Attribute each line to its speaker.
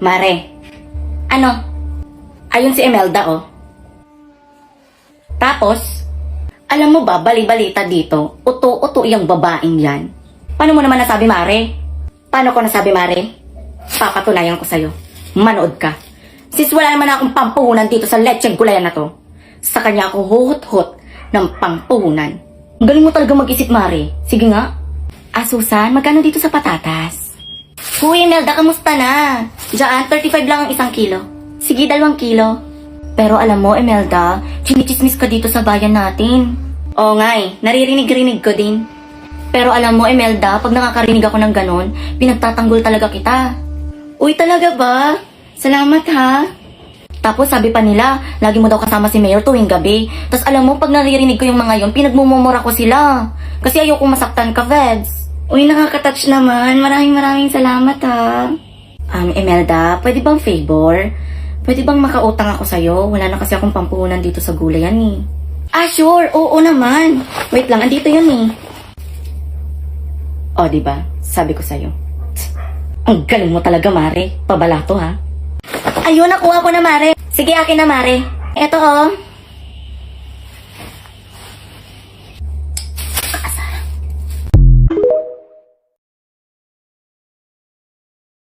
Speaker 1: Mare, ano? Ayun si Imelda, oh. Tapos, alam mo ba, bali-balita dito, uto-uto yung babaeng yan. Paano mo naman nasabi, Mare? Paano ko nasabi, Mare? Papatunayan ko sa'yo. Manood ka. Sis, wala naman akong pampuhunan dito sa lecheng gulayan na to. Sa kanya ako huhut-hut ng pampuhunan. Galing mo talaga mag-isip, Mare. Sige nga. Susan, magkano dito sa patatas? Huy, Imelda, kamusta na? Diyan, 35 lang ang 1 kilo. Sige, 2 kilo. Pero alam mo, Imelda, chinichismis ka dito sa bayan natin. Oo nga eh, naririnig-rinig ko din. Pero alam mo, Imelda, pag nakakarinig ako ng ganon, pinagtatanggol talaga kita. Uy, talaga ba? Salamat ha. Tapos sabi pa nila, lagi mo daw kasama si Mayor tuwing gabi. Tapos alam mo, pag naririnig ko yung mga yon, pinagmumumura ko sila. Kasi ayoko masaktan ka, Veds. Uy, nakaka-touch naman. Maraming salamat ha. Imelda, pwede bang favor? Pwede bang makautang ako sa'yo? Wala na kasi akong pampuhunan dito sa gulayan eh. Sure. Oo naman. Wait lang, andito yun eh. O, diba? Sabi ko sa'yo. Ang galing mo talaga, Mare. Pabalato ha. Ayun, nakuha ko na, Mare. Sige, akin na, Mare. Eto oh.